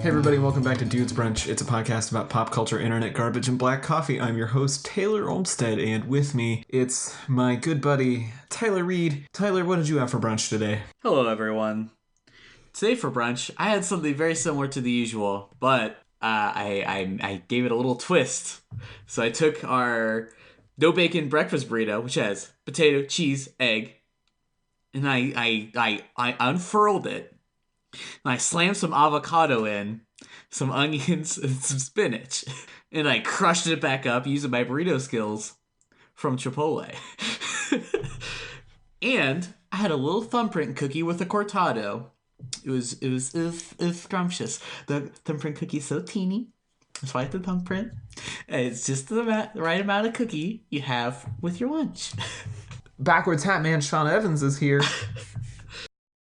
Hey everybody, welcome back to Dude's Brunch. It's a podcast about pop culture, internet garbage, and black coffee. I'm your host, Taylor Olmstead, and with me, it's my good buddy, Tyler Reed. Tyler, what did you have for brunch today? Hello everyone. Today for brunch, I had something very similar to the usual, but I gave it a little twist. So I took our no bacon breakfast burrito, which has potato, cheese, egg, and I unfurled it. And I slammed some avocado in, some onions, and some spinach. And I crushed it back up using my burrito skills from Chipotle. And I had a little thumbprint cookie with a cortado. It was scrumptious. The thumbprint cookie is so teeny. That's why I have the thumbprint. And it's just the right amount of cookie you have with your lunch. Backwards Hat Man Sean Evans is here.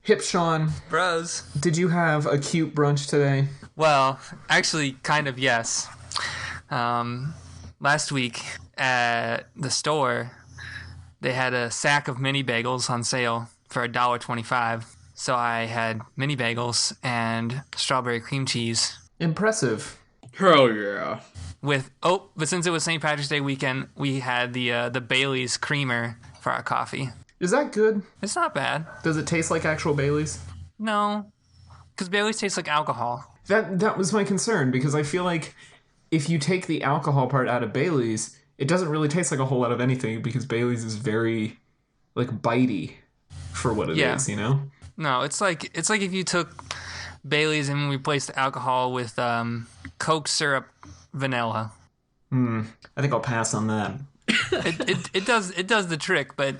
Hip Sean. Bros. Did you have a cute brunch today? Well, actually, kind of, yes. Last week at the store, they had a sack of mini bagels on sale for $1.25. So I had mini bagels and strawberry cream cheese. Impressive. Hell yeah. But since it was St. Patrick's Day weekend, we had the Bailey's creamer for our coffee. Is that good? It's not bad. Does it taste like actual Baileys? No, because Bailey's tastes like alcohol. That was my concern, because I feel like if you take the alcohol part out of Baileys, it doesn't really taste like a whole lot of anything, because Baileys is very, like, bitey for what it is, you know? No, it's like if you took Baileys and replaced the alcohol with Coke syrup vanilla. I think I'll pass on that. It does the trick, but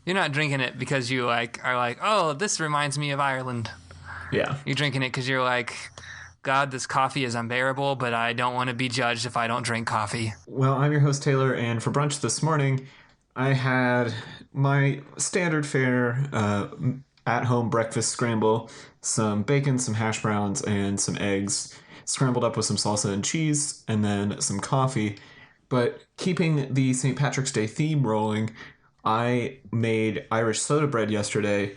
you're not drinking it because you are like, oh, this reminds me of Ireland. Yeah. You're drinking it because you're like, God, this coffee is unbearable, but I don't want to be judged if I don't drink coffee. Well, I'm your host, Taylor, and for brunch this morning, I had my standard fare at-home breakfast scramble, some bacon, some hash browns, and some eggs, scrambled up with some salsa and cheese, and then some coffee. But keeping the St. Patrick's Day theme rolling, I made Irish soda bread yesterday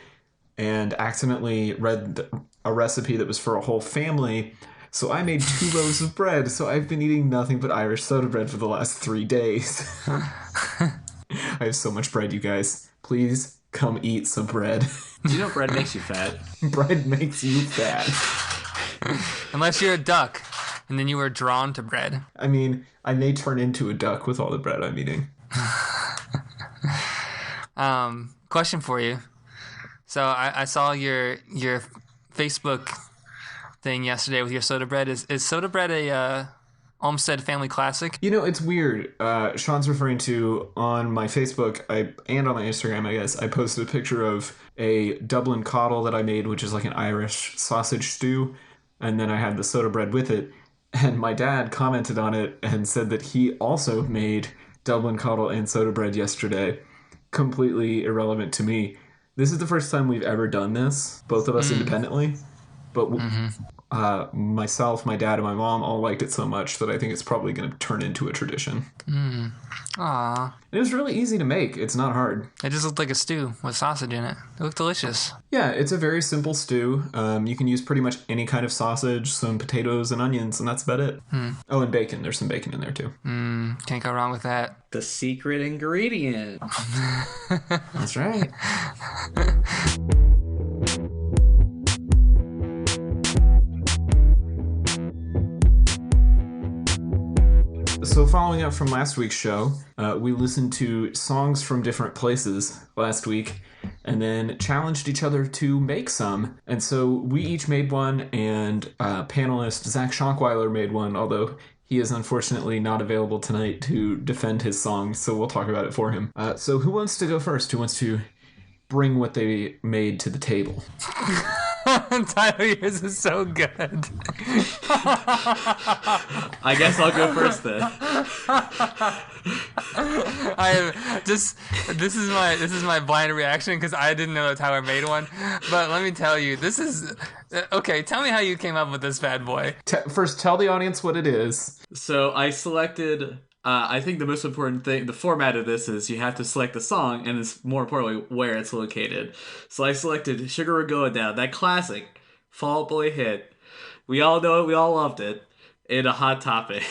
and accidentally read a recipe that was for a whole family. So I made 2 loaves of bread. So I've been eating nothing but Irish soda bread for the last 3 days. I have so much bread, you guys. Please come eat some bread. You know bread makes you fat. Bread makes you fat. Unless you're a duck, and then you were drawn to bread. I mean, I may turn into a duck with all the bread I'm eating. Question for you. So I saw your Facebook thing yesterday with your soda bread. Is soda bread a Olmsted family classic? You know, it's weird. Sean's referring to on my Facebook and on my Instagram, I guess, I posted a picture of a Dublin Coddle that I made, which is like an Irish sausage stew. And then I had the soda bread with it. And my dad commented on it and said that he also made Dublin Coddle and soda bread yesterday. Completely irrelevant to me. This is the first time we've ever done this, both of us independently. But myself, my dad, and my mom all liked it so much that I think it's probably going to turn into a tradition. Aww. It was really easy to make. It's not hard. It just looked like a stew with sausage in it. It looked delicious. Yeah, it's a very simple stew. You can use pretty much any kind of sausage, some potatoes and onions, and that's about it. Oh, and bacon. There's some bacon in there, too. Can't go wrong with that. The secret ingredient. That's right. So following up from last week's show, we listened to songs from different places last week and then challenged each other to make some. And so we each made one, and panelist Zach Schonkweiler made one, although he is unfortunately not available tonight to defend his song, so we'll talk about it for him. So who wants to go first? Who wants to bring what they made to the table? Tyler, yours is so good. I guess I'll go first then. This is my blind reaction because I didn't know that Tyler made one. But let me tell you, this is okay. Tell me how you came up with this bad boy. First, tell the audience what it is. So I selected. I think the most important thing, the format of this is you have to select the song, and it's more importantly where it's located. So I selected "Sugar Will Go Down," that classic Fall Out Boy hit We all know it. We all loved it. In a Hot Topic.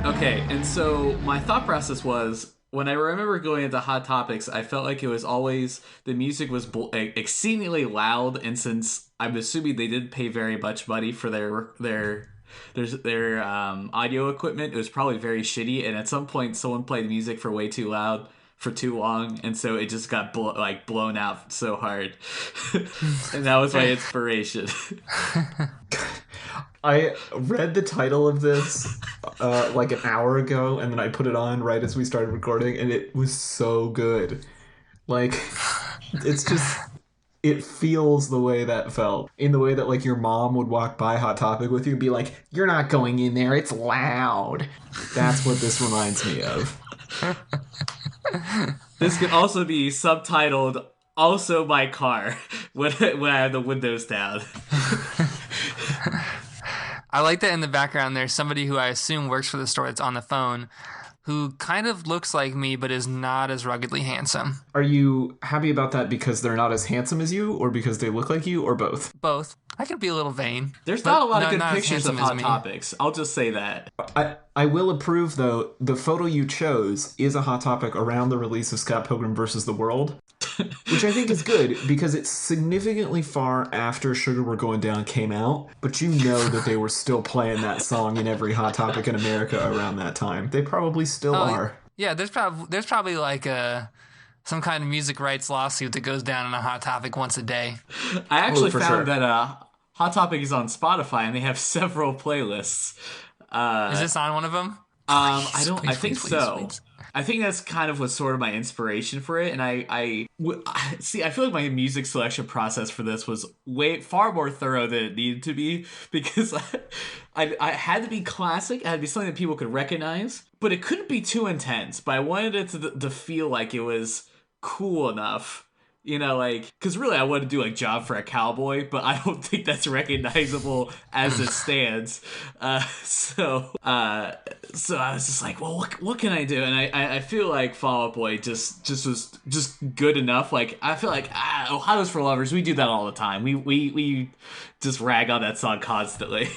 Okay, and so my thought process was when I remember going into Hot Topics, I felt like it was always the music was exceedingly loud, and since I'm assuming they didn't pay very much money for their audio equipment, it was probably very shitty. And at some point, someone played music for way too loud for too long, and so it just got blown out so hard, and that was my inspiration. I read the title of this like an hour ago, and then I put it on right as we started recording, and it was so good. Like, it's just, it feels the way that felt. In the way that, like, your mom would walk by Hot Topic with you and be like, "You're not going in there, it's loud." That's what this reminds me of. This could also be subtitled, "Also My Car," when I have the windows down. I like that in the background there's somebody who I assume works for the store that's on the phone who kind of looks like me but is not as ruggedly handsome. Are you happy about that because they're not as handsome as you, or because they look like you, or both? Both. I could be a little vain. There's not a lot of good not as pictures of handsome as Hot me. Topics. I'll just say that. I will approve, though, the photo you chose is a Hot Topic around the release of Scott Pilgrim vs. the World, which I think is good because it's significantly far after Sugar We're Going Down came out, but you know that they were still playing that song in every Hot Topic in America around that time. They probably still are. Yeah, there's probably like some kind of music rights lawsuit that goes down in a Hot Topic once a day. I actually for found sure. that Hot Topic is on Spotify, and they have several playlists. Is this on one of them? I think please, so. please. I think that's kind of was sort of my inspiration for it, and see. I feel like my music selection process for this was far more thorough than it needed to be because I had to be classic. It had to be something that people could recognize, but it couldn't be too intense. But I wanted it to feel like it was cool enough. You know, like, because really I want to do, like, Job for a Cowboy, but I don't think that's recognizable as it stands. So I was just like, well, what can I do? And I feel like Fall Out Boy just was just good enough. Like, I feel like, Ohio's for Lovers, we do that all the time. We just rag on that song constantly.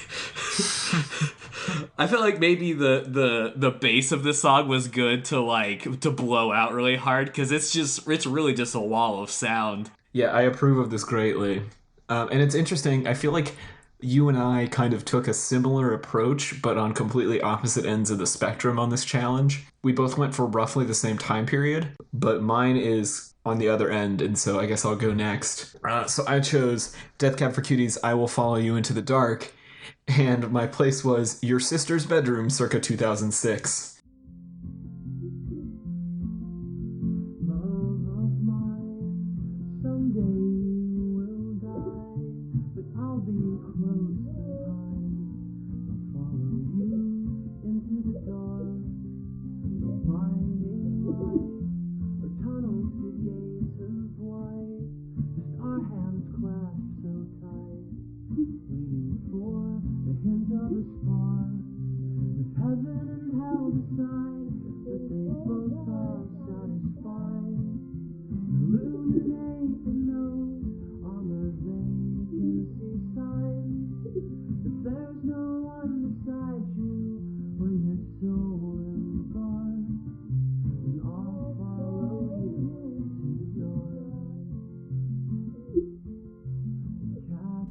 I felt like maybe the bass of this song was good to blow out really hard because it's really just a wall of sound. Yeah, I approve of this greatly. And it's interesting. I feel like you and I kind of took a similar approach, but on completely opposite ends of the spectrum on this challenge. We both went for roughly the same time period, but mine is on the other end, and so I guess I'll go next. So I chose Death Cab for Cutie's I Will Follow You Into the Dark, and my place was Your Sister's Bedroom, circa 2006.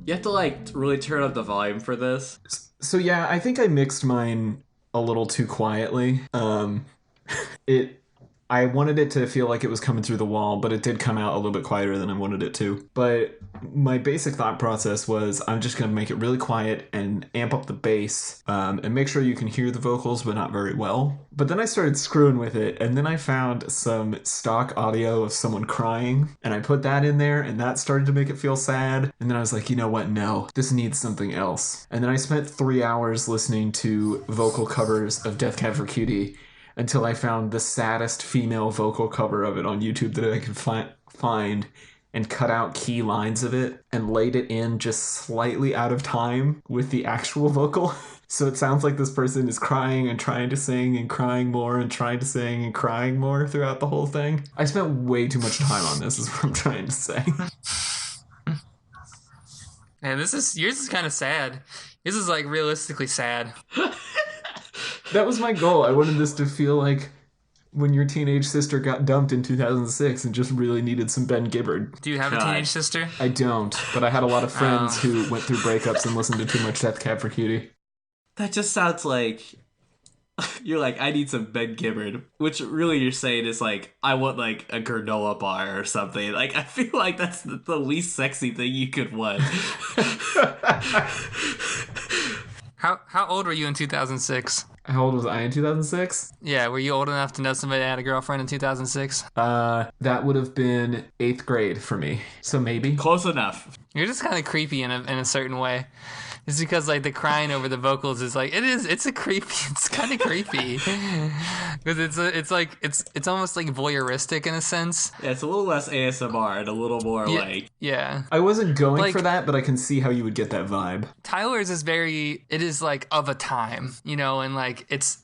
You have to really turn up the volume for this. So yeah, I think I mixed mine a little too quietly. It I wanted it to feel like it was coming through the wall, but it did come out a little bit quieter than I wanted it to. But my basic thought process was I'm just going to make it really quiet and amp up the bass and make sure you can hear the vocals, but not very well. But then I started screwing with it, and then I found some stock audio of someone crying, and I put that in there, and that started to make it feel sad. And then I was like, you know what? No, this needs something else. And then I spent 3 hours listening to vocal covers of Death Cab for Cutie until I found the saddest female vocal cover of it on YouTube that I could find and cut out key lines of it and laid it in just slightly out of time with the actual vocal. So it sounds like this person is crying and trying to sing and crying more and trying to sing and crying more throughout the whole thing. I spent way too much time on this is what I'm trying to say. Man, yours is kind of sad. This is like realistically sad. That was my goal. I wanted this to feel like when your teenage sister got dumped in 2006 and just really needed some Ben Gibbard. Do you have a teenage sister? I don't, but I had a lot of friends who went through breakups and listened to too much Death Cab for Cutie. That just sounds like you're like, I need some Ben Gibbard, which really you're saying is like, I want like a granola bar or something. Like, I feel like that's the least sexy thing you could want. How old were you in 2006? How old was I in 2006? Yeah, were you old enough to know somebody that had a girlfriend in 2006? That would have been 8th grade for me. So maybe. Close enough. You're just kind of creepy in a certain way. It's because like the crying over the vocals is like it's kind of creepy because it's almost like voyeuristic in a sense. Yeah, it's a little less ASMR and a little more yeah. I wasn't going like, for that, but I can see how you would get that vibe. Tyler's is it is like of a time, you know, and like it's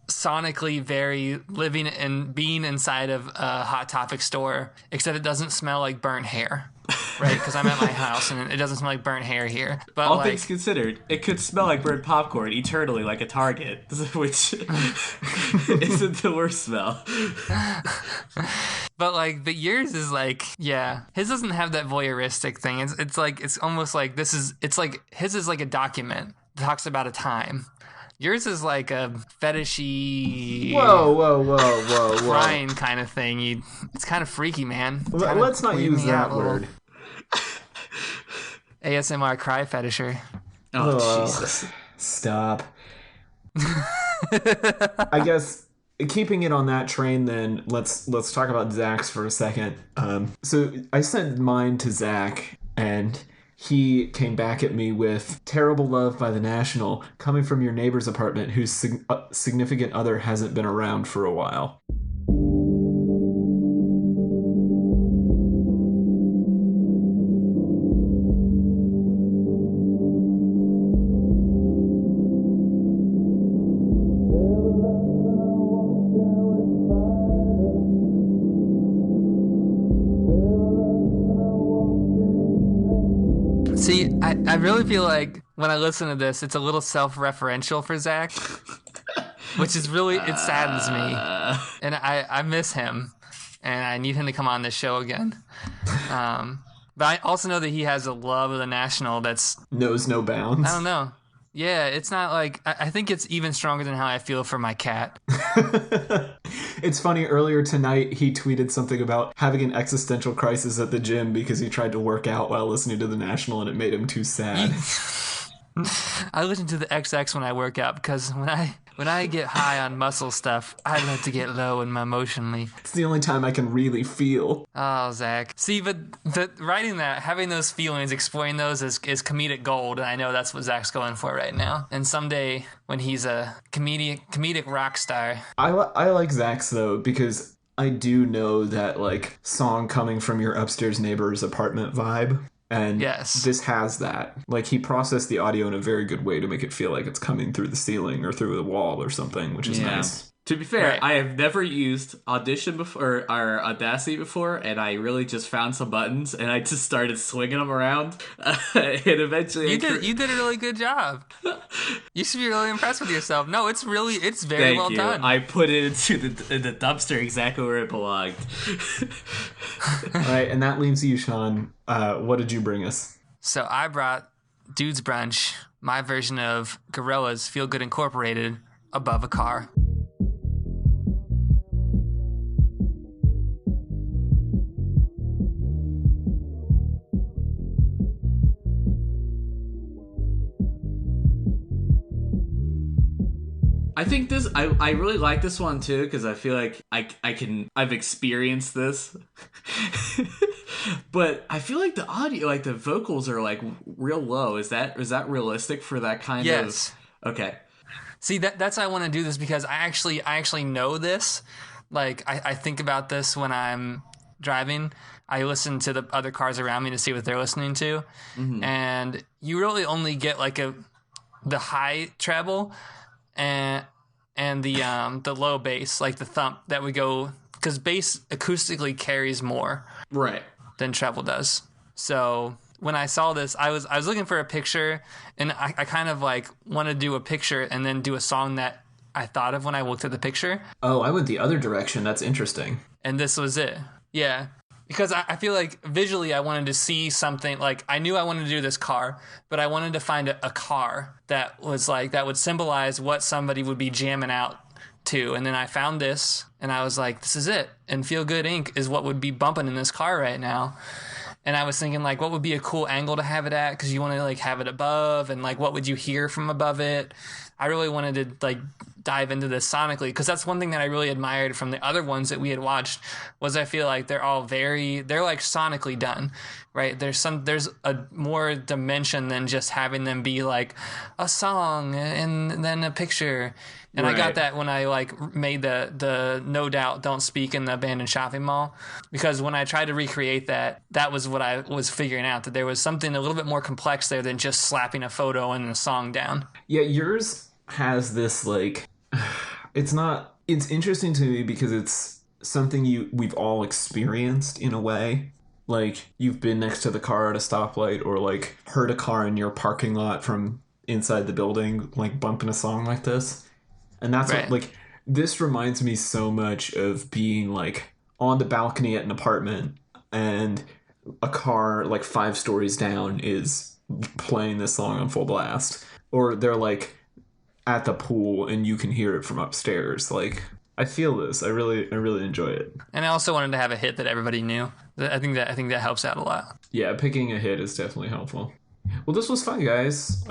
sonically very living and being inside of a Hot Topic store, except it doesn't smell like burnt hair. Right, because I'm at my house and it doesn't smell like burnt hair here. But all things considered, it could smell like burnt popcorn eternally, like a Target, which isn't the worst smell. But yours is like, yeah, his doesn't have that voyeuristic thing. It's almost like it's like his is like a document that talks about a time. Yours is like a fetishy, whoa, crying kind of thing. It's kind of freaky, man. Let's not use that word. ASMR cry fetisher. Oh, Jesus. Stop. I guess keeping it on that train, then let's talk about Zach's for a second. So I sent mine to Zach, and he came back at me with Terrible Love by The National, coming from your neighbor's apartment whose significant other hasn't been around for a while. See, I really feel like when I listen to this, it's a little self-referential for Zach, which is really, it saddens me. And I miss him, and I need him to come on this show again. But I also know that he has a love of The National that's... knows no bounds. I don't know. Yeah, it's not like... I think it's even stronger than how I feel for my cat. It's funny, earlier tonight he tweeted something about having an existential crisis at the gym because he tried to work out while listening to The National and it made him too sad. I listen to the XX when I work out because when I get high on muscle stuff, I like to get low and emotionally. It's the only time I can really feel. Oh, Zach. See, but writing that, having those feelings, exploring those is comedic gold, and I know that's what Zach's going for right now. And someday, when he's a comedic rock star... I like Zach's, though, because I do know that, like, song coming from your upstairs neighbor's apartment vibe. And yes, this has that. Like, he processed the audio in a very good way to make it feel like it's coming through the ceiling or through the wall or something, which is nice. To be fair, right. I have never used Audition before or Audacity before, and I really just found some buttons and I just started swinging them around. And eventually, you did a really good job. You should be really impressed with yourself. No, it's very well done. I put it into the dumpster exactly where it belonged. All right, and that leaves you, Sean. What did you bring us? So I brought Dude's Brunch, my version of Gorillaz Feel Good Incorporated, Above a Car. I think I really like this one too, because I feel like I've experienced this. But I feel like the audio, like the vocals are like real low. Is that realistic for that kind Yes. of? Okay. See, that's why I want to do this, because I actually know this. Like, I think about this when I'm driving. I listen to the other cars around me to see what they're listening to. Mm-hmm. And you really only get like the high treble and the low bass, like the thump that would go, because bass acoustically carries more right than treble does. So when I saw this, I was looking for a picture, and I kind of like want to do a picture and then do a song that I thought of when I looked at the picture. Oh, I went the other direction. That's interesting. And this was it. Yeah. Because I feel like visually I wanted to see something, like I knew I wanted to do this car, but I wanted to find a car that was like, that would symbolize what somebody would be jamming out to. And then I found this, and I was like, this is it. And Feel Good Inc. is what would be bumping in this car right now. And I was thinking, like, what would be a cool angle to have it at? Because you want to like have it above, and like what would you hear from above it? I really wanted to like dive into this sonically, because that's one thing that I really admired from the other ones that we had watched, was I feel like they're like sonically done, right? There's a more dimension than just having them be like a song and then a picture. And right. I got that when I like made the No Doubt Don't Speak in the abandoned shopping mall, because when I tried to recreate that was what I was figuring out, that there was something a little bit more complex there than just slapping a photo and a song down. Yeah, yours has this like, it's interesting to me because it's something we've all experienced in a way. Like, you've been next to the car at a stoplight, or like heard a car in your parking lot from inside the building like bumping a song like this. And that's right. what, like, this reminds me so much of being like on the balcony at an apartment, and a car like 5 stories down is playing this song on full blast, or they're like at the pool and you can hear it from upstairs. Like, I feel this. I really enjoy it. And I also wanted to have a hit that everybody knew. I think that helps out a lot. Yeah, picking a hit is definitely helpful. Well, this was fun, guys.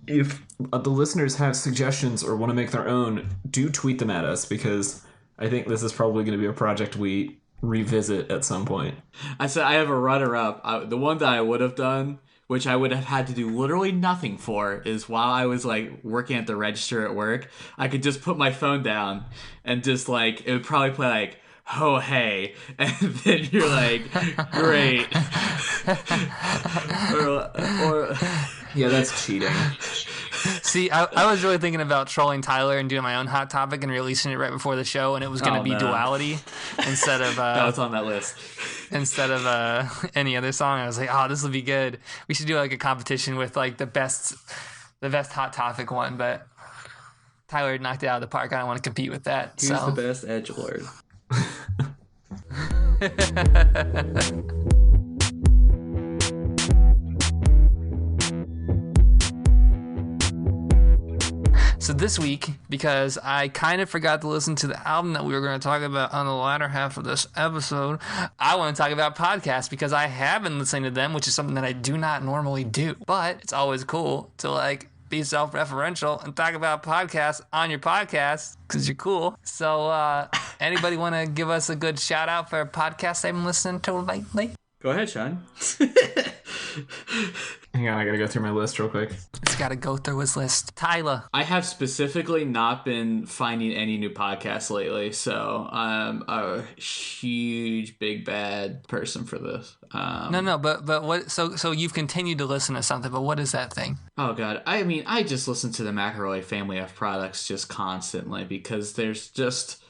If the listeners have suggestions or want to make their own, do tweet them at us, because I think this is probably going to be a project we revisit at some point. I said I have a runner-up. The one that I would have done, which I would have had to do literally nothing for, is while I was like working at the register at work, I could just put my phone down and just like, it would probably play like, "Oh hey," and then you're like, great. or yeah, that's cheating. See, I was really thinking about trolling Tyler and doing my own hot topic and releasing it right before the show, and it was going to be Duality instead of that was on that list. Instead of any other song. I was like, oh, this will be good. We should do like a competition with like the best hot topic one, but Tyler knocked it out of the park. I don't want to compete with that. Who's the best edgelord? So this week, because I kind of forgot to listen to the album that we were going to talk about on the latter half of this episode, I want to talk about podcasts, because I have been listening to them, which is something that I do not normally do. But it's always cool to like be self-referential and talk about podcasts on your podcast, because you're cool. So anybody want to give us a good shout out for podcasts they've been listening to lately? Go ahead, Sean. Hang on, I gotta go through my list real quick. He's gotta go through his list. Tyler. I have specifically not been finding any new podcasts lately, so I'm a huge big bad person for this. No, but what? So you've continued to listen to something, but what is that thing? Oh God, I mean, I just listen to the McElroy family of products just constantly, because there's just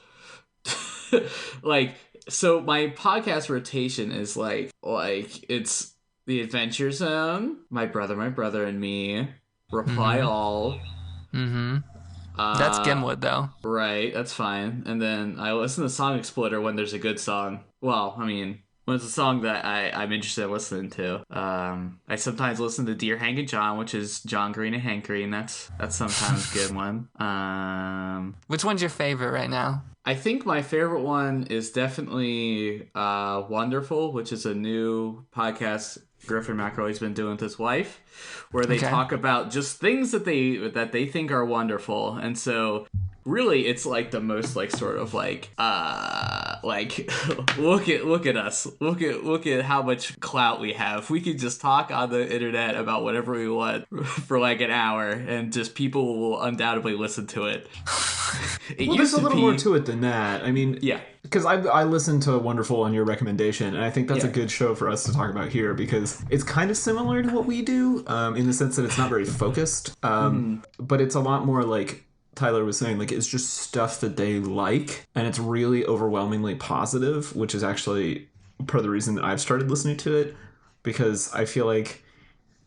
like, so my podcast rotation is like it's The Adventure Zone, My Brother and Me, Reply All. Mm-hmm. That's Gimwood, though. Right, that's fine. And then I listen to Song Exploder when there's a good song. Well, I mean, when it's a song that I'm interested in listening to. I sometimes listen to Dear Hank and John, which is John Green and Hank Green. That's sometimes a good one. Which one's your favorite right now? I think my favorite one is definitely Wonderful, which is a new podcast Griffin McElroy's been doing with his wife, where they talk about just things that they think are wonderful. And so really it's like the most like sort of like look at us, look at how much clout we have. We could just talk on the internet about whatever we want for like an hour, and just people will undoubtedly listen to it. There's a little more to it than that. I mean, yeah, because I listened to Wonderful on your recommendation, and I think that's a good show for us to talk about here, because it's kind of similar to what we do, in the sense that it's not very focused, but it's a lot more like Tyler was saying, like, it's just stuff that they like, and it's really overwhelmingly positive, which is actually part of the reason that I've started listening to it, because I feel like,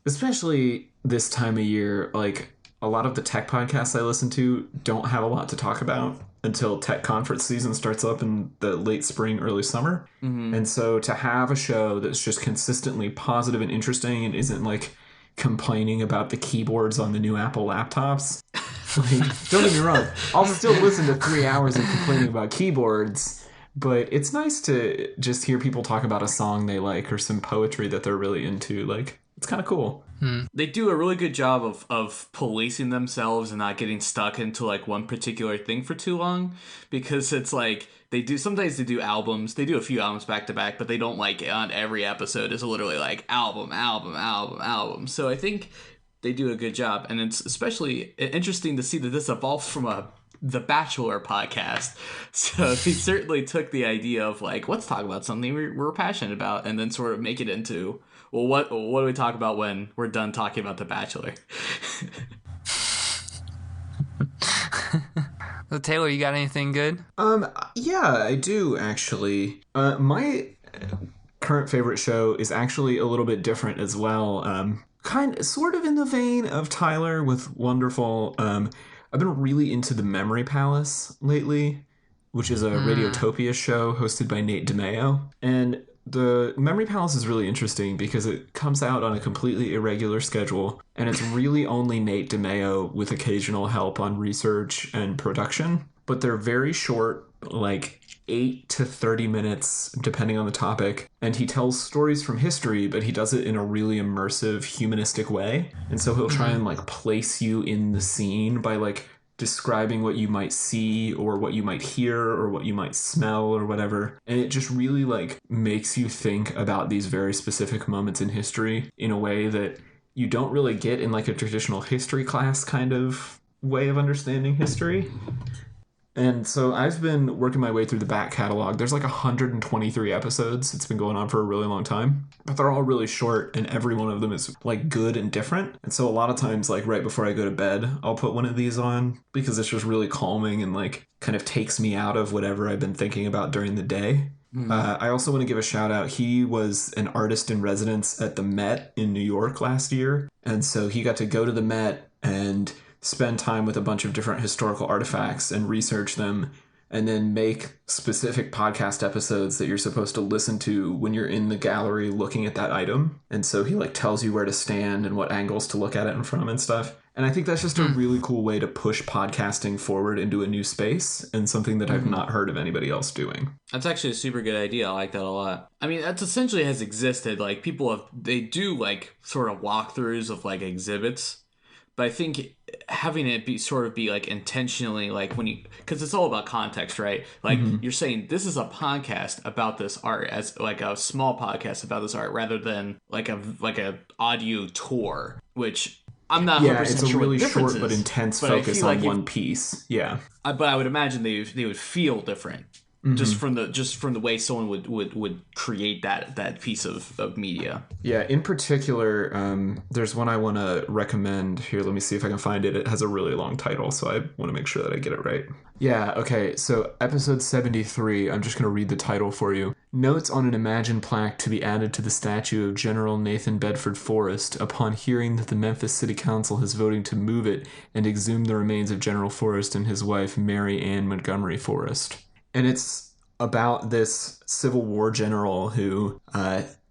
especially this time of year, like, a lot of the tech podcasts I listen to don't have a lot to talk about until tech conference season starts up in the late spring, early summer. And so to have a show that's just consistently positive and interesting and isn't like complaining about the keyboards on the new Apple laptops. Like, don't get me wrong, I'll still listen to 3 hours of complaining about keyboards, but it's nice to just hear people talk about a song they like or some poetry that they're really into. Like, it's kind of cool. They do a really good job of policing themselves and not getting stuck into like one particular thing for too long, because it's like sometimes they do albums, they do a few albums back to back, but they don't like on every episode is literally like album. So I think they do a good job, and it's especially interesting to see that this evolves from the Bachelor podcast. So they certainly took the idea of like, let's talk about something we're passionate about, and then sort of make it into, well, what do we talk about when we're done talking about The Bachelor? So Taylor, you got anything good? Yeah, I do actually. My current favorite show is actually a little bit different as well. Sort of in the vein of Tyler with Wonderful. I've been really into The Memory Palace lately, which is a Radiotopia show hosted by Nate DeMeo. And the Memory Palace is really interesting because it comes out on a completely irregular schedule, and it's really only Nate DeMeo with occasional help on research and production. But they're very short, like 8 to 30 minutes, depending on the topic. And he tells stories from history, but he does it in a really immersive, humanistic way. And so he'll try and like place you in the scene by like describing what you might see or what you might hear or what you might smell or whatever. And it just really like makes you think about these very specific moments in history in a way that you don't really get in like a traditional history class kind of way of understanding history. And so I've been working my way through the back catalog. There's like 123 episodes. It's been going on for a really long time. But they're all really short, and every one of them is like good and different. And so a lot of times, like right before I go to bed, I'll put one of these on because it's just really calming and like kind of takes me out of whatever I've been thinking about during the day. I also want to give a shout out. He was an artist in residence at the Met in New York last year. And so he got to go to the Met and spend time with a bunch of different historical artifacts and research them, and then make specific podcast episodes that you're supposed to listen to when you're in the gallery looking at that item. And so he like tells you where to stand and what angles to look at it from and stuff. And I think that's just a really cool way to push podcasting forward into a new space, and something that I've not heard of anybody else doing. That's actually a super good idea. I like that a lot. I mean, that's essentially has existed. Like they do like sort of walkthroughs of like exhibits. But I think having it be like intentionally, like because it's all about context, right? Like you're saying this is a podcast about this art, as like a small podcast about this art, rather than like a audio tour, which I'm not 100% it's a sure really what the difference short but is, intense but focus on one piece. Yeah. But I would imagine they would feel different. Just from the way someone would create that piece of media. Yeah, in particular, there's one I want to recommend. Here, let me see if I can find it. It has a really long title, so I want to make sure that I get it right. Yeah, okay, so episode 73, I'm just going to read the title for you. Notes on an imagined plaque to be added to the statue of General Nathan Bedford Forrest upon hearing that the Memphis City Council is voting to move it and exhume the remains of General Forrest and his wife, Mary Ann Montgomery Forrest. And it's about this Civil War general who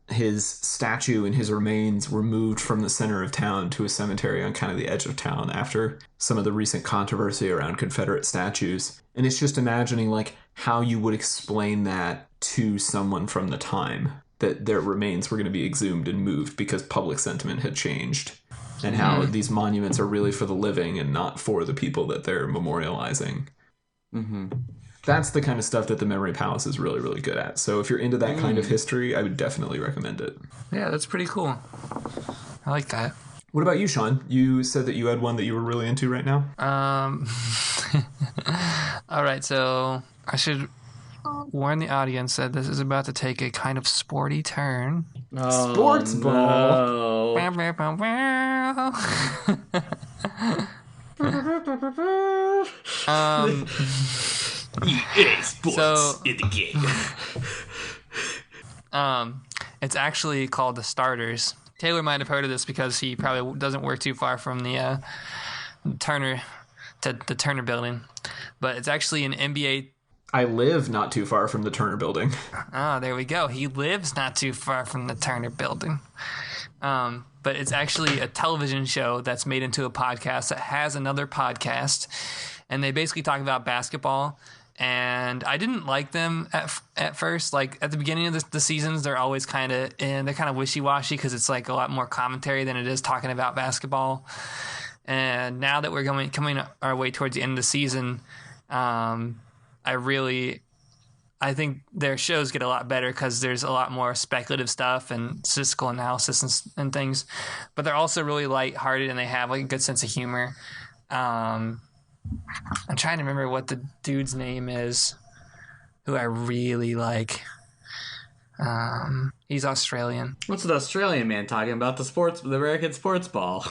his statue and his remains were moved from the center of town to a cemetery on kind of the edge of town after some of the recent controversy around Confederate statues. And it's just imagining like how you would explain that to someone from the time that their remains were going to be exhumed and moved because public sentiment had changed. And how these monuments are really for the living and not for the people that they're memorializing. That's the kind of stuff that the Memory Palace is really, really good at. So if you're into that kind of history, I would definitely recommend it. Yeah, that's pretty cool. I like that. What about you, Sean? You said that you had one that you were really into right now. All right, so I should warn the audience that this is about to take a kind of sporty turn. Oh, Sports ball. EA Sports in the game. It's actually called The Starters. Taylor might have heard of this because he probably doesn't work too far from the Turner building, but it's actually an NBA. I live not too far from the Turner building. Oh, there we go. He lives not too far from the Turner building. But it's actually a television show that's made into a podcast that has another podcast, and they basically talk about basketball. And I didn't like them at first. Like at the beginning of the seasons, they're always they're kind of wishy-washy because it's like a lot more commentary than it is talking about basketball. And now that we're coming our way towards the end of the season, I think their shows get a lot better because there's a lot more speculative stuff and statistical analysis and things. But they're also really lighthearted and they have like a good sense of humor. I'm trying to remember what the dude's name is who I really like. He's Australian. What's an Australian man talking about the American sports ball?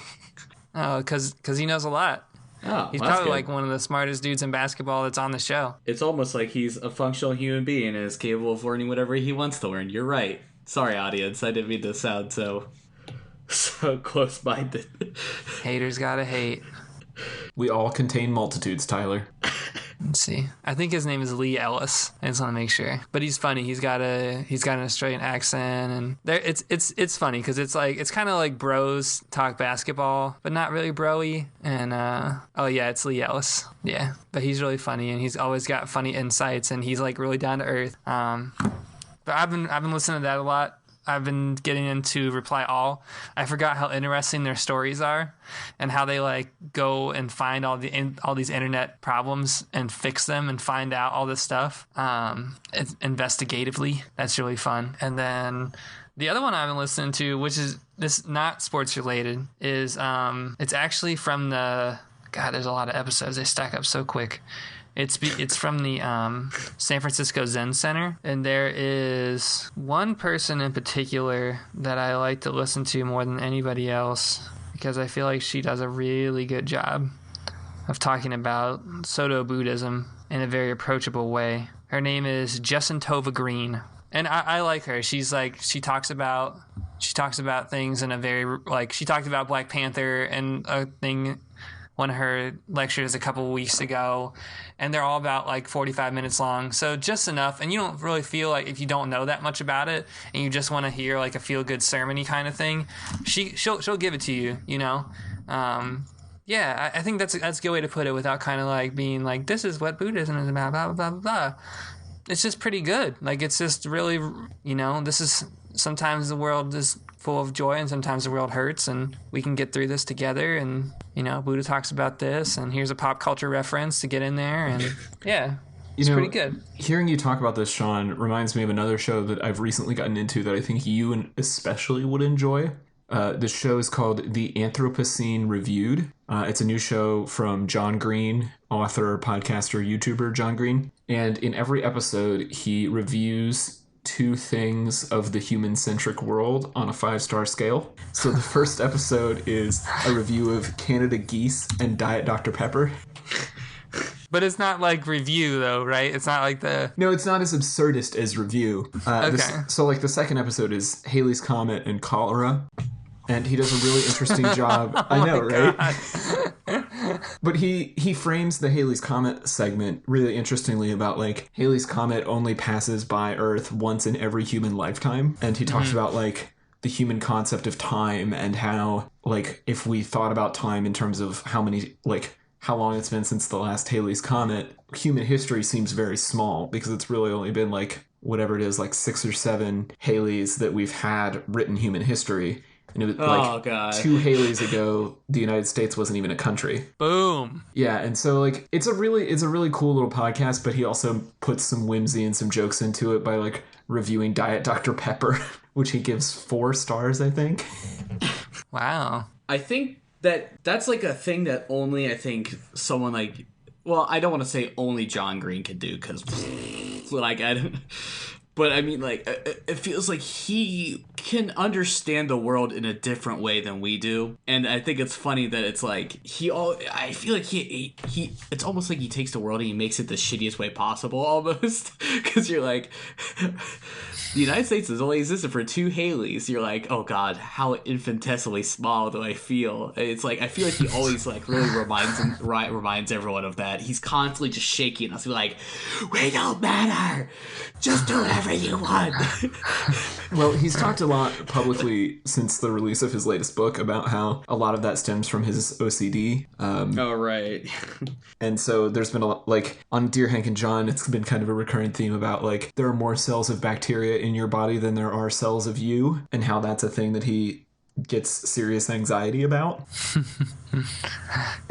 Oh, because he knows a lot. Oh, he's well, probably like one of the smartest dudes in basketball that's on the show. It's almost like he's a functional human being and is capable of learning whatever he wants to learn. You're right. Sorry, audience. I didn't mean to sound so close-minded. Haters gotta hate. We all contain multitudes, Tyler. Let's see. I think his name is Lee Ellis. I just want to make sure. But he's funny. He's got an Australian accent, and it's funny because it's kind of like bros talk basketball, but not really bro-y. And it's Lee Ellis. Yeah, but he's really funny, and he's always got funny insights, and he's like really down to earth. But I've been listening to that a lot. I've been getting into Reply All. I forgot how interesting their stories are and how they like go and find all these internet problems and fix them and find out all this stuff investigatively. That's really fun. And then the other one I've been listening to, which is this not sports related, is it's actually from there's a lot of episodes. They stack up so quick. It's from the San Francisco Zen Center, and there is one person in particular that I like to listen to more than anybody else because I feel like she does a really good job of talking about Soto Buddhism in a very approachable way. Her name is Jessentova Green, and I like her. She's like she talks about things in a very she talked about Black Panther and a thing. One of her lectures a couple of weeks ago, and they're all about like 45 minutes long, so just enough, and you don't really feel like if you don't know that much about it and you just want to hear like a feel-good sermon-y kind of thing, she'll give it to you, you know. I think that's a good way to put it without kind of like being like, this is what Buddhism is about, blah, blah, blah, blah. It's just pretty good. Like, it's just really, you know, this is, sometimes the world is full of joy and sometimes the world hurts and we can get through this together, and, you know, Buddha talks about this and here's a pop culture reference to get in there, and yeah, it's pretty good. Hearing you talk about this, Sean, reminds me of another show that I've recently gotten into that I think you especially would enjoy. This show is called The Anthropocene Reviewed. It's a new show from John Green, author, podcaster, YouTuber John Green. And in every episode, he reviews 2 things of the human-centric world on a 5-star scale. So the first episode is a review of Canada geese and Diet Dr. Pepper. But it's not like review, though, right? It's not like the... No, it's not as absurdist as review. Okay. So the second episode is Halley's Comet and cholera. And he does a really interesting job. I know, right? But he frames the Halley's Comet segment really interestingly about, like, Halley's Comet only passes by Earth once in every human lifetime. And he talks about, like, the human concept of time and how, like, if we thought about time in terms of how long it's been since the last Halley's Comet, human history seems very small because it's really only been, like, whatever it is, like 6 or 7 Haleys that we've had written human history. And it was Oh God. 2 Haleys ago, the United States wasn't even a country. Boom. Yeah, and so like it's a really cool little podcast, but he also puts some whimsy and some jokes into it by like reviewing Diet Dr. Pepper, which he gives 4 stars, I think. Wow. I think that's like a thing that only I think someone like, well, I don't want to say only John Green could do because like I don't. But I mean, like, it feels like he can understand the world in a different way than we do, and I think it's funny that it's like I feel like he it's almost like he takes the world and he makes it the shittiest way possible, almost, because you're like, the United States has only existed for 2 Haleys. You're like, oh God, how infinitesimally small do I feel? It's like I feel like he always like really reminds everyone of that. He's constantly just shaking us, like, we don't matter. Just do whatever you want. Well, he's talked a lot publicly since the release of his latest book about how a lot of that stems from his OCD. Oh, right. And so there's been a lot, like, on Dear Hank and John, it's been kind of a recurring theme about, like, there are more cells of bacteria in your body than there are cells of you, and how that's a thing that he gets serious anxiety about.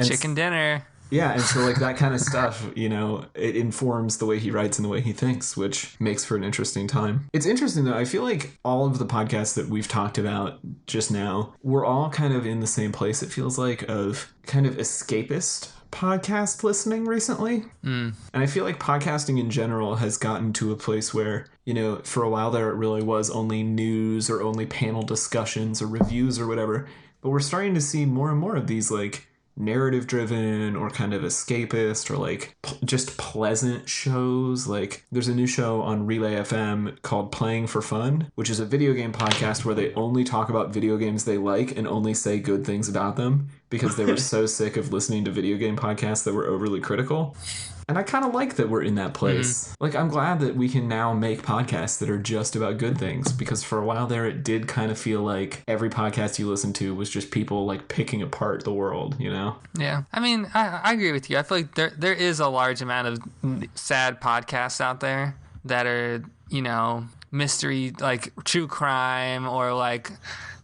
Chicken dinner. Yeah, and so like that kind of stuff, you know, it informs the way he writes and the way he thinks, which makes for an interesting time. It's interesting though, I feel like all of the podcasts that we've talked about just now, we're all kind of in the same place, it feels like, of kind of escapist podcast listening recently. And I feel like podcasting in general has gotten to a place where, you know, for a while there it really was only news or only panel discussions or reviews or whatever, but we're starting to see more and more of these like narrative driven or kind of escapist or like just pleasant shows. Like there's a new show on Relay FM called Playing for Fun, which is a video game podcast where they only talk about video games they like and only say good things about them because they were so sick of listening to video game podcasts that were overly critical. And I kind of like that we're in that place. Like, I'm glad that we can now make podcasts that are just about good things, because for a while there, it did kind of feel like every podcast you listened to was just people, like, picking apart the world, you know? Yeah. I mean, I agree with you. I feel like there is a large amount of sad podcasts out there that are, you know, mystery, like true crime or, like,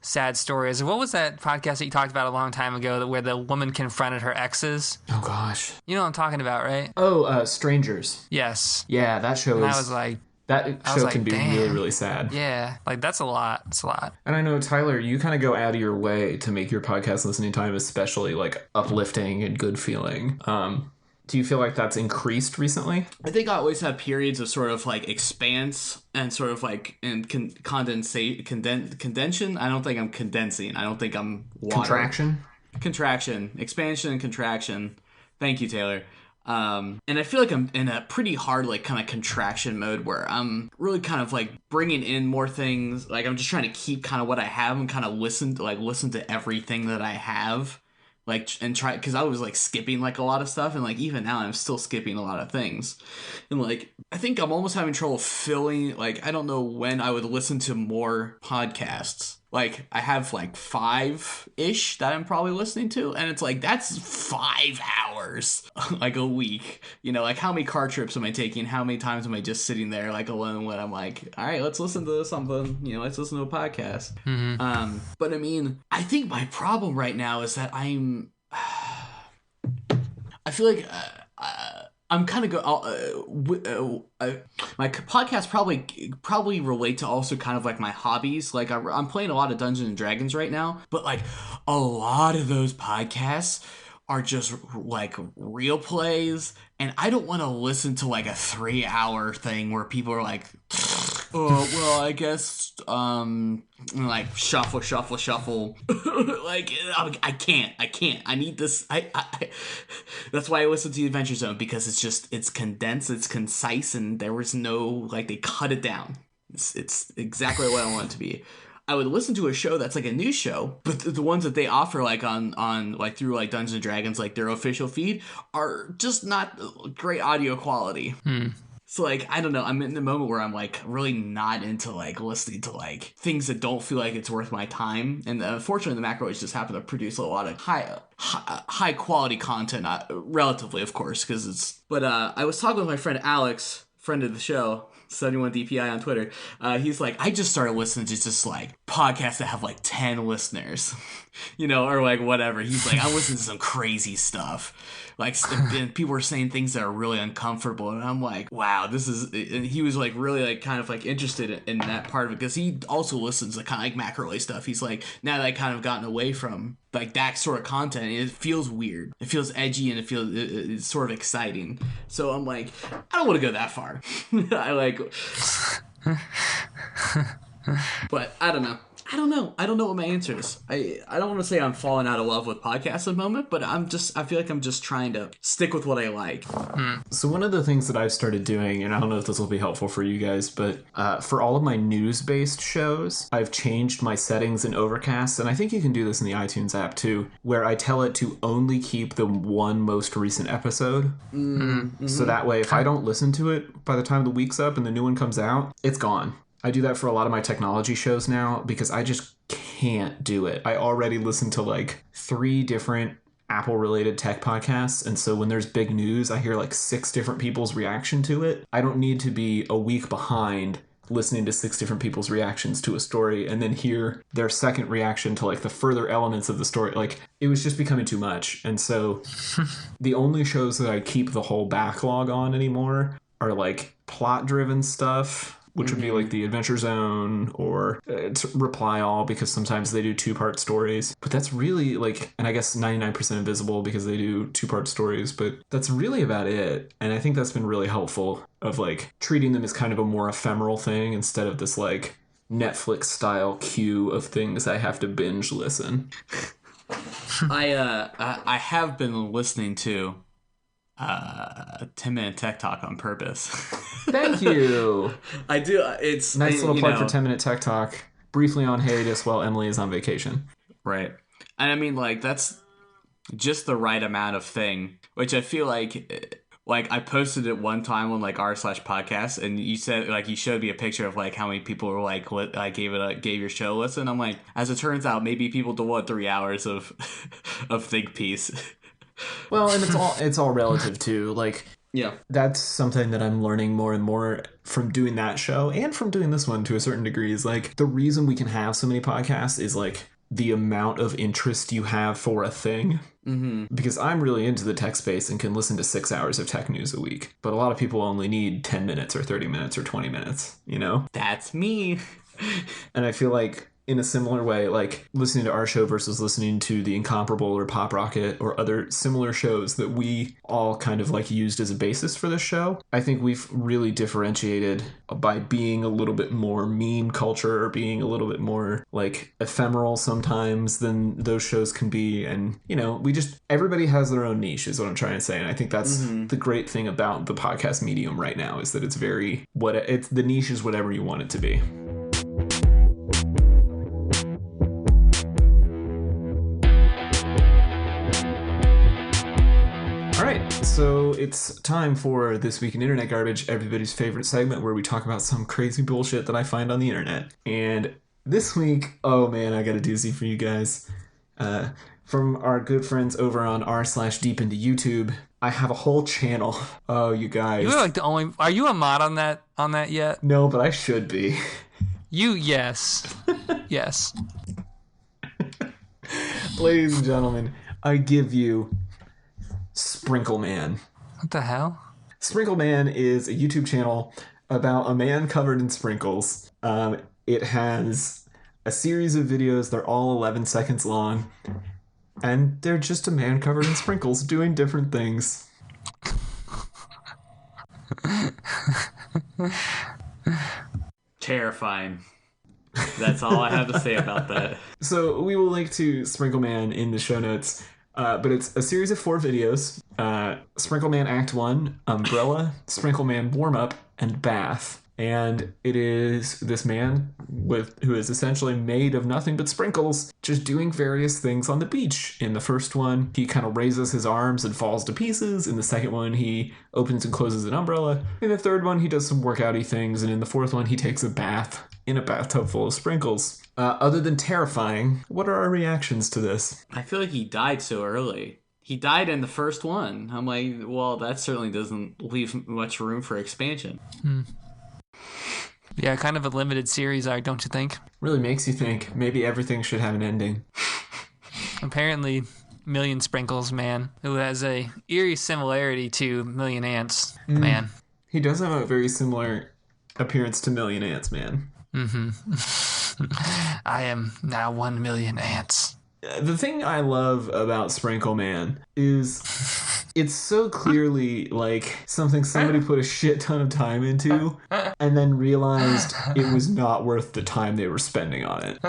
sad stories. What was that podcast that you talked about a long time ago where the woman confronted her exes? Oh, gosh. You know what I'm talking about, right? Oh, Strangers. Yes. Yeah, that show And is... I was like... That show can be damn. really, really sad. Yeah, like that's a lot. It's a lot. And I know, Tyler, you kind of go out of your way to make your podcast listening time especially, like, uplifting and good feeling. Do you feel like that's increased recently? I think I always have periods of sort of like expanse and sort of like condension. I don't think I'm condensing. I don't think I'm water. Contraction, expansion and contraction. Thank you, Taylor. And I feel like I'm in a pretty hard, like, kind of contraction mode where I'm really kind of like bringing in more things. Like I'm just trying to keep kind of what I have and kind of listen to everything that I have. Like, and try, because I was like skipping like a lot of stuff, and like even now I'm still skipping a lot of things, and like I think I'm almost having trouble filling. Like I don't know when I would listen to more podcasts. Like I have like 5-ish that I'm probably listening to, and it's like that's 5 hours like a week. You know, like how many car trips am I taking? How many times am I just sitting there like alone when I'm like, all right, let's listen to something. You know, let's listen to a podcast. Mm-hmm. But I mean, I think my problem right now is that I feel like I'm kind of my podcast probably relate to also kind of like my hobbies. Like I'm playing a lot of Dungeons and Dragons right now, but like a lot of those podcasts are just like real plays, and I don't want to listen to like a 3-hour thing where people are like, oh well, I guess like shuffle like I can't I need this. I that's why I listen to the Adventure Zone, because it's condensed, it's concise, and there was no, like, they cut it down. It's exactly what I want it to be. I would listen to a show that's like a news show, but the ones that they offer like on like through like Dungeons and Dragons, like their official feed, are just not great audio quality. So like, I don't know, I'm in the moment where I'm like really not into like listening to like things that don't feel like it's worth my time. And unfortunately the McElroys just happen to produce a lot of high quality content, relatively of course, because it's, but I was talking with my friend Alex friend of the show, 71DPI on Twitter, he's like, I just started listening to just like podcasts that have like 10 listeners, or like whatever. He's like, I listen to some crazy stuff. Like, and people are saying things that are really uncomfortable, and I'm like, wow, this is. And he was like really like kind of like interested in that part of it, because he also listens to kind of like macro stuff. He's like, now that I kind of gotten away from like that sort of content, it feels weird. It feels edgy, and it's sort of exciting. So I'm like, I don't want to go that far. I like, but I don't know. I don't know what my answer is. I don't want to say I'm falling out of love with podcasts at the moment, but I feel like I'm just trying to stick with what I like. So one of the things that I've started doing, and I don't know if this will be helpful for you guys, but for all of my news-based shows, I've changed my settings in Overcast, and I think you can do this in the iTunes app too, where I tell it to only keep the one most recent episode. Mm-hmm. So that way, if I don't listen to it by the time the week's up and the new one comes out, it's gone. I do that for a lot of my technology shows now because I just can't do it. I already listen to like 3 different Apple-related tech podcasts, and so when there's big news, I hear like 6 different people's reaction to it. I don't need to be a week behind listening to 6 different people's reactions to a story and then hear their second reaction to like the further elements of the story. Like, it was just becoming too much. And so the only shows that I keep the whole backlog on anymore are like plot-driven stuff, which would be like the Adventure Zone or Reply All, because sometimes they do 2-part stories. But that's really like, and I guess 99% Invisible because they do 2-part stories, but that's really about it. And I think that's been really helpful of like treating them as kind of a more ephemeral thing instead of this like Netflix style queue of things I have to binge listen. I have been listening to 10-minute tech talk on purpose. Thank you. I do. It's nice little plug for 10-minute tech talk, briefly on hiatus while Emily is on vacation. Right. And I mean, like, that's just the right amount of thing, which I feel like I posted it one time on like r/podcast, and you said, like, you showed me a picture of like how many people were like gave your show a listen. I'm like, as it turns out, maybe people don't want 3 hours of think piece. Well, and it's all relative too. Like, yeah, that's something that I'm learning more and more from doing that show and from doing this one to a certain degree. Is like the reason we can have so many podcasts is like the amount of interest you have for a thing. Mm-hmm. Because I'm really into the tech space and can listen to 6 hours of tech news a week, but a lot of people only need 10 minutes or 30 minutes or 20 minutes. That's me. And I feel like, in a similar way, like listening to our show versus listening to The Incomparable or Pop Rocket or other similar shows that we all kind of like used as a basis for this show, I think we've really differentiated by being a little bit more meme culture or being a little bit more like ephemeral sometimes than those shows can be. And, everybody has their own niche is what I'm trying to say. And I think that's the great thing about the podcast medium right now is that it's the niche is whatever you want it to be. So it's time for This Week in Internet Garbage, everybody's favorite segment where we talk about some crazy bullshit that I find on the internet. And this week, oh man, I got a doozy for you guys. From our good friends over on r/deep into YouTube, I have a whole channel. Oh, you guys. You're like the only... Are you a mod on that yet? No, but I should be. Yes. Yes. Ladies and gentlemen, I give you Sprinkleman. What the hell? Sprinkleman is a YouTube channel about a man covered in sprinkles. It has a series of videos. They're all 11 seconds long. And they're just a man covered in sprinkles doing different things. Terrifying. That's all I have to say about that. So we will link to Sprinkleman in the show notes. But it's a series of 4 videos. Sprinkleman Act 1, Umbrella, Sprinkleman Warm-Up, and Bath. And it is this man who is essentially made of nothing but sprinkles, just doing various things on the beach. In the first one, he kind of raises his arms and falls to pieces. In the second one, he opens and closes an umbrella. In the third one, he does some workouty things. And in the fourth one, he takes a bath in a bathtub full of sprinkles. Other than terrifying, what are our reactions to this? I feel like he died so early. He died in the first one. I'm like, well, that certainly doesn't leave much room for expansion. Yeah, kind of a limited series arc, don't you think? Really makes you think maybe everything should have an ending. Apparently, Million Sprinkles Man, who has a eerie similarity to Million Ants Man. He does have a very similar appearance to Million Ants Man. I am now 1 million ants. The thing I love about Sprinkleman is it's so clearly like something somebody put a shit ton of time into and then realized it was not worth the time they were spending on it.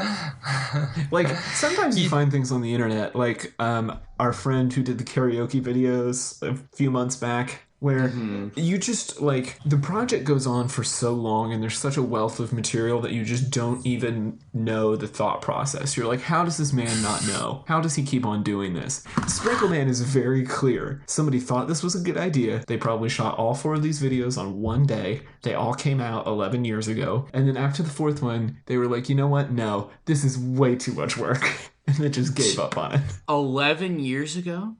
Like, sometimes you find things on the internet, like our friend who did the karaoke videos a few months back, where you just, like, the project goes on for so long and there's such a wealth of material that you just don't even know the thought process. You're like, how does this man not know? How does he keep on doing this? Sprinkleman is very clear. Somebody thought this was a good idea. They probably shot all 4 of these videos on one day. They all came out 11 years ago. And then after the 4th one, they were like, you know what? No, this is way too much work. And they just gave up on it. 11 years ago?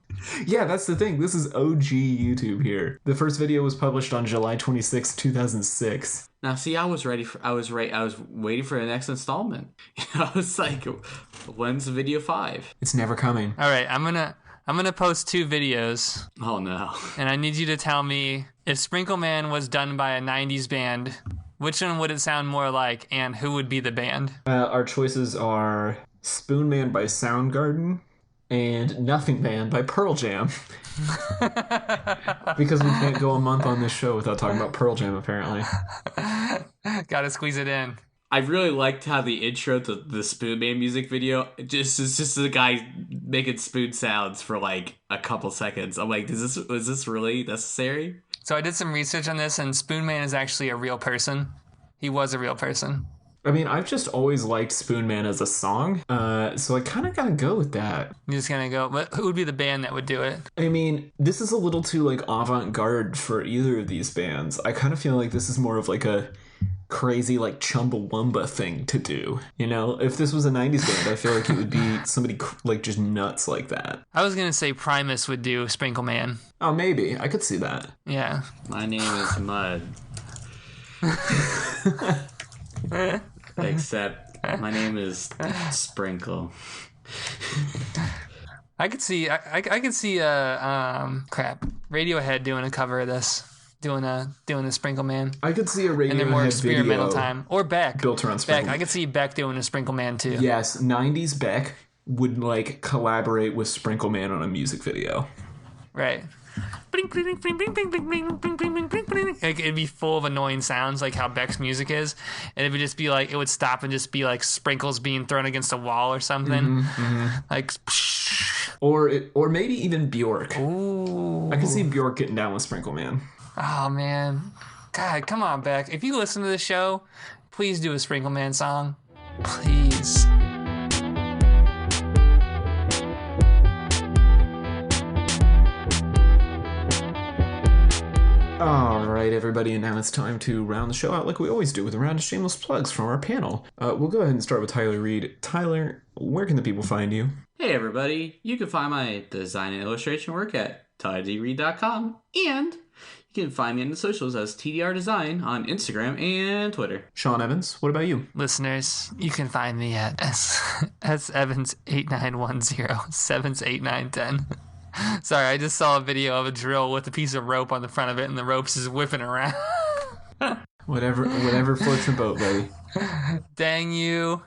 Yeah, that's the thing. This is OG YouTube here. The first video was published on July 26, 2006. Now, see, I was waiting for the next installment. I was like, when's video 5? It's never coming. All right, I'm gonna post 2 videos, Oh, no. and I need you to tell me if Sprinkleman was done by a 90s band, which one would it sound more like, and who would be the band? Our choices are Spoonman by Soundgarden and Nothing Man by Pearl Jam. Because we can't go a month on this show without talking about Pearl Jam, apparently. Gotta squeeze it in. I really liked how the intro to the Spoonman music video is just a guy making spoon sounds for like a couple seconds. I'm like, is this really necessary? So I did some research on this, and Spoonman is actually a real person. He was a real person. I mean, I've just always liked Spoonman as a song, so I kind of gotta go with that. You're just gonna go, but who would be the band that would do it? I mean, this is a little too, like, avant-garde for either of these bands. I kind of feel like this is more of, like, a crazy, like, Chumbawamba thing to do. You know, if this was a 90s band, I feel like it would be somebody, like, just nuts like that. I was gonna say Primus would do Sprinkleman. Oh, maybe. I could see that. Yeah. My name is Mud. Except my name is Sprinkle. I could see Radiohead doing a cover of this, doing a Sprinkleman. I could see a And then more Radiohead experimental video time. Or Beck. built around Beck. Sprinkleman. I could see Beck doing a Sprinkleman too. Yes, 90s Beck would, like, collaborate with Sprinkleman on a music video. Right. Like, it'd be full of annoying sounds, like how Beck's music is, and it would just be like, it would stop and just be like sprinkles being thrown against a wall or something, like. Or maybe even Bjork. Ooh. I can see Bjork getting down with Sprinkleman. Oh man, God, come on, Beck. If you listen to the show, please do a Sprinkleman song, please. Alright, everybody, and now it's time to round the show out like we always do with a round of shameless plugs from our panel. We'll go ahead and start with Tyler Reed. Tyler, where can the people find you? Hey everybody, you can find my design and illustration work at TylerDReed.com, and you can find me on the socials as TDR Design on Instagram and Twitter. Sean Evans, what about you? Listeners, you can find me at Evans8910 78910. Sorry, I just saw a video of a drill with a piece of rope on the front of it, and the rope's just whipping around. Whatever floats your boat, buddy. Dang you.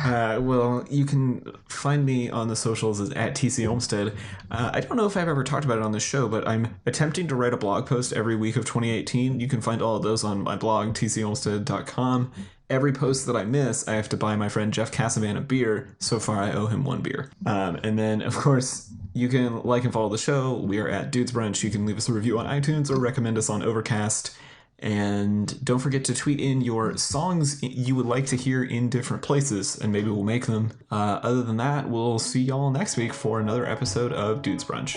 Well, you can find me on the socials as at TC Olmstead. I don't know if I've ever talked about it on this show, but I'm attempting to write a blog post every week of 2018. You can find all of those on my blog, tcolmstead.com. Every post that I miss, I have to buy my friend Jeff Casavan a beer. So far, I owe him 1 beer. And then, of course, you can like and follow the show. We are at Dudes Brunch. You can leave us a review on iTunes or recommend us on Overcast. And don't forget to tweet in your songs you would like to hear in different places, and maybe we'll make them. Other than that, we'll see y'all next week for another episode of Dudes Brunch.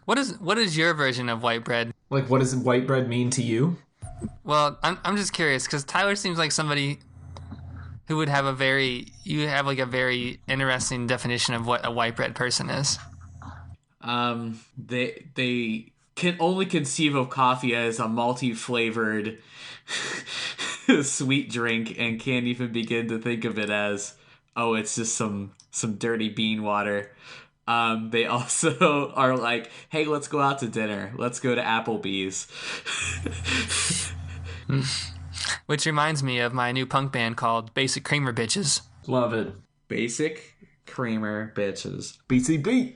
What is your version of white bread? Like, what does white bread mean to you? Well, I'm just curious because Tyler seems like somebody who would have a very interesting definition of what a white bread person is. They can only conceive of coffee as a malty flavored sweet drink and can't even begin to think of it as, oh, it's just some dirty bean water. They also are like, hey, let's go out to dinner. Let's go to Applebee's. Which reminds me of my new punk band called Basic Creamer Bitches. Love it. Basic creamer bitches. BCB.